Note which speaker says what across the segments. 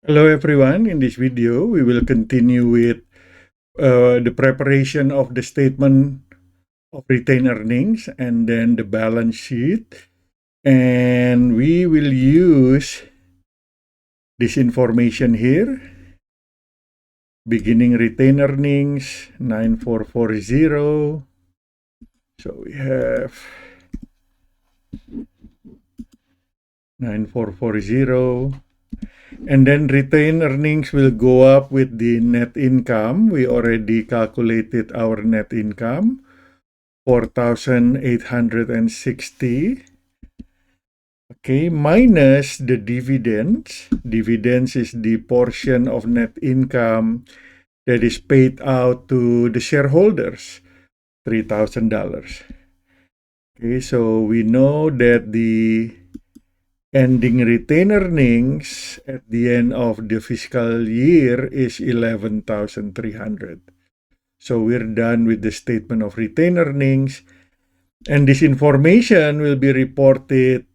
Speaker 1: Hello everyone, in this video we will continue with the preparation of the statement of retained earnings and then the balance sheet, and we will use this information here. Beginning retained earnings 9440, so we have 9440. And then retained earnings will go up with the net income. We already calculated our net income, 4,860. Okay, minus the dividends. Dividends is the portion of net income that is paid out to the shareholders, $3,000. Okay, so we know that the ending retained earnings at the end of the fiscal year is 11,300. So we're done with the statement of retained earnings, and this information will be reported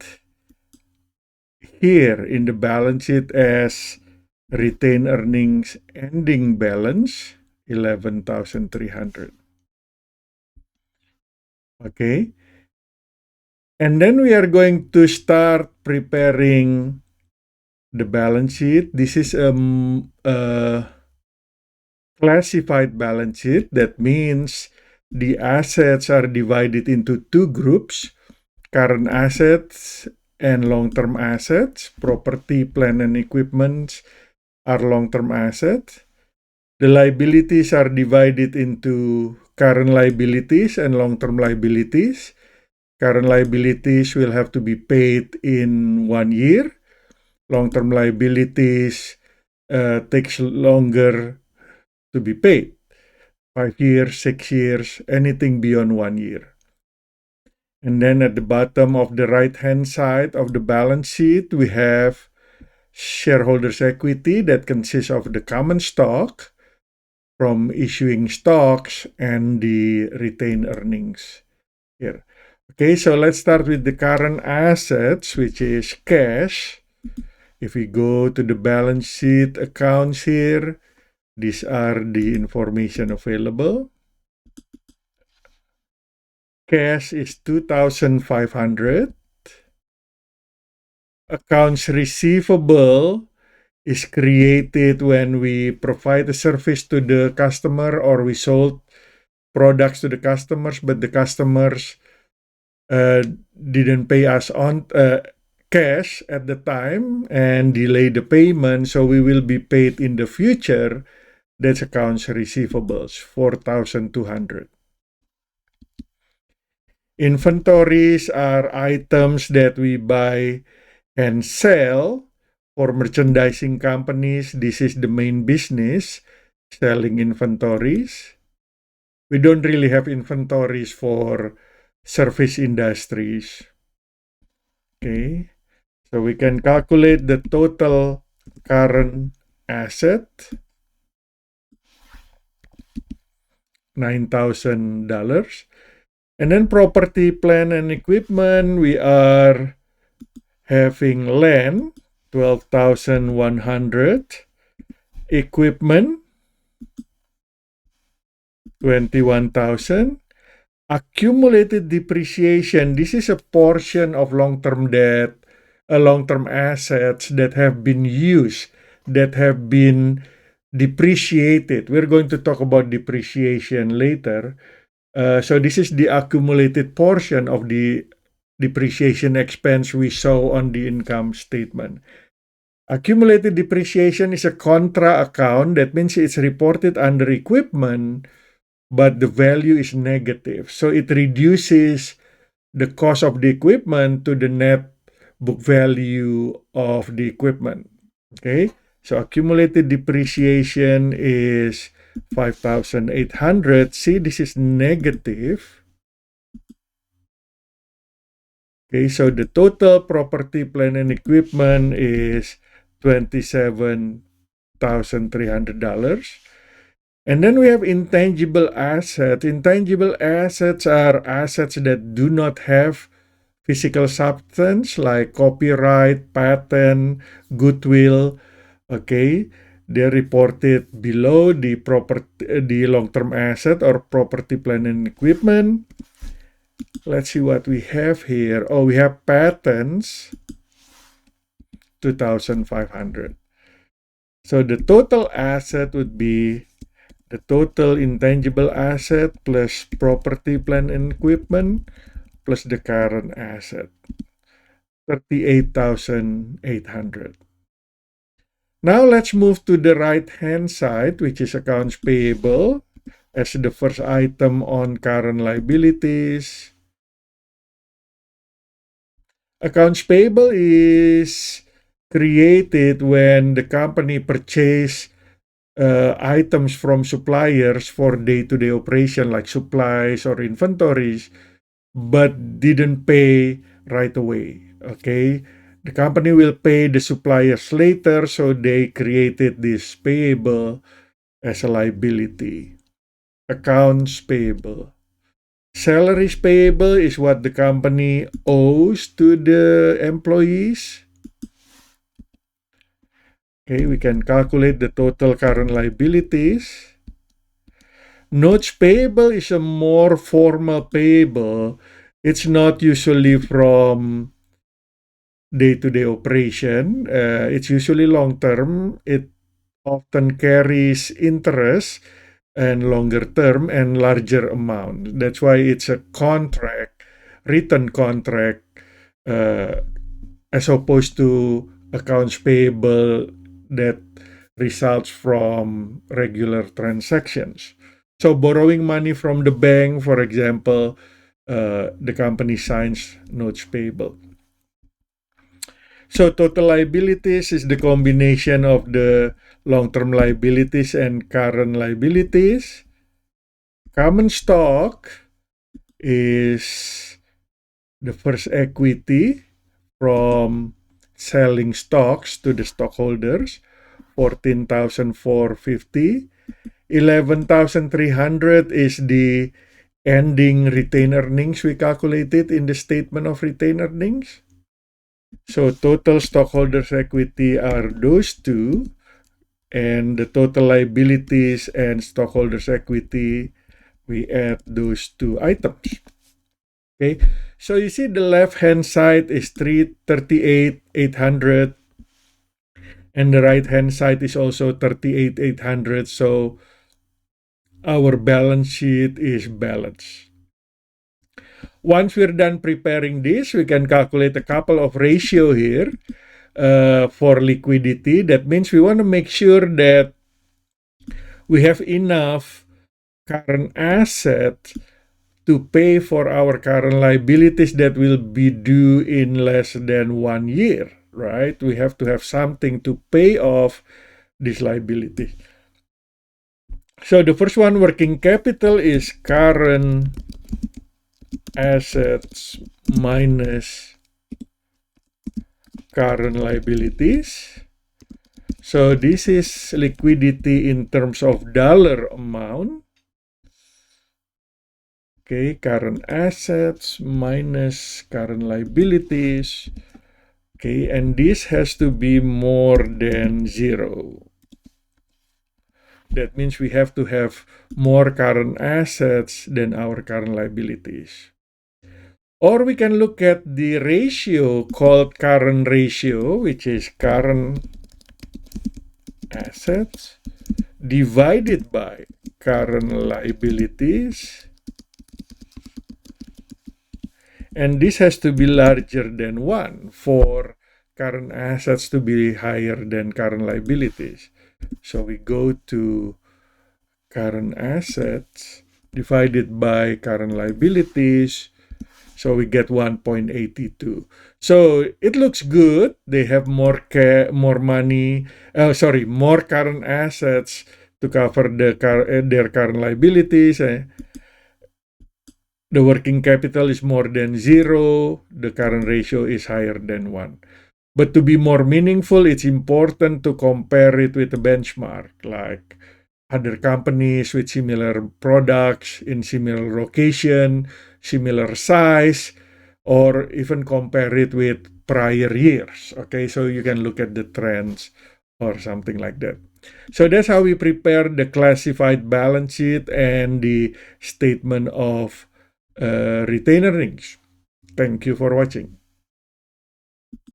Speaker 1: here in the balance sheet as retained earnings ending balance 11,300. Okay. And then we are going to start preparing the balance sheet. This is a classified balance sheet. That means the assets are divided into two groups: current assets and long-term assets. Property, plant, and equipment are long-term assets. The liabilities are divided into current liabilities and long-term liabilities. Current liabilities will have to be paid in 1 year. Long-term liabilities takes longer to be paid. 5 years, 6 years, anything beyond 1 year. And then at the bottom of the right-hand side of the balance sheet, we have shareholders' equity that consists of the common stock from issuing stocks and the retained earnings here. Okay, so let's start with the current assets, which is cash. If we go to the balance sheet accounts here, these are the information available. Cash is 2,500. Accounts receivable is created when we provide a service to the customer or we sold products to the customers, but the customers didn't pay us on cash at the time and delay the payment, so we will be paid in the future. That's accounts receivables, 4,200. Inventories are items that we buy and sell for merchandising companies. This is the main business, selling inventories. We don't really have inventories for service industries. Okay, so we can calculate the total current asset, $9,000. And then property, plant, and equipment, we are having land, 12,100. Equipment, 21,000. Accumulated depreciation, this is a portion of long-term debt, long-term assets that have been used, that have been depreciated. We're going to talk about depreciation later. So this is the accumulated portion of the depreciation expense we saw on the income statement. Accumulated depreciation is a contra account. That means it's reported under equipment, but the value is negative. So it reduces the cost of the equipment to the net book value of the equipment. Okay, so accumulated depreciation is 5,800. See, this is negative. Okay, so the total property, plant, and equipment is $27,300. And then we have intangible assets. Intangible assets are assets that do not have physical substance, like copyright, patent, goodwill, Okay, they reported below the long-term asset or property, plant, and equipment. Let's see what we have here. Oh, we have patents, 2,500. So the total asset would be the total intangible asset plus property, plant, and equipment plus the current asset, 38,800. Now let's move to the right-hand side, which is accounts payable as the first item on current liabilities. Accounts payable is created when the company purchase items from suppliers for day-to-day operation like supplies or inventories, but didn't pay right away. Okay, the company will pay the suppliers later, so they created this payable as a liability. Accounts payable. Salaries payable is what the company owes to the employees. Okay, we can calculate the total current liabilities. Notes payable is a more formal payable. It's not usually from day-to-day operation. It's usually long-term. It often carries interest and longer term and larger amount. That's why it's a contract, written contract, as opposed to accounts payable that results from regular transactions. So borrowing money from the bank, for example, the company signs notes payable. So total liabilities is the combination of the long-term liabilities and current liabilities. Common stock is the first equity from selling stocks to the stockholders, 14,450. 11,300 is the ending retained earnings we calculated in the statement of retained earnings. So total stockholders' equity are those two, and the total liabilities and stockholders' equity, we add those two items. Okay, so you see the left-hand side is 38,800, and the right-hand side is also 38,800. So our balance sheet is balanced. Once we're done preparing this, we can calculate a couple of ratio here for liquidity. That means we want to make sure that we have enough current asset to pay for our current liabilities that will be due in less than 1 year, right? We have to have something to pay off this liability. So the first one, working capital, is current assets minus current liabilities. So this is liquidity in terms of dollar amount. Okay, current assets minus current liabilities. Okay, and this has to be more than 0. That means we have to have more current assets than our current liabilities. Or we can look at the ratio called current ratio, which is current assets divided by current liabilities. And this has to be larger than 1 for current assets to be higher than current liabilities. So we go to current assets divided by current liabilities. So we get 1.82. So it looks good. They have more money, more current assets to cover their current liabilities. The working capital is more than 0. The current ratio is higher than 1. But to be more meaningful, it's important to compare it with a benchmark, like other companies with similar products in similar location, similar size, or even compare it with prior years. Okay, so you can look at the trends or something like that. So that's how we prepare the classified balance sheet and the statement of retained earnings. Thank you for watching.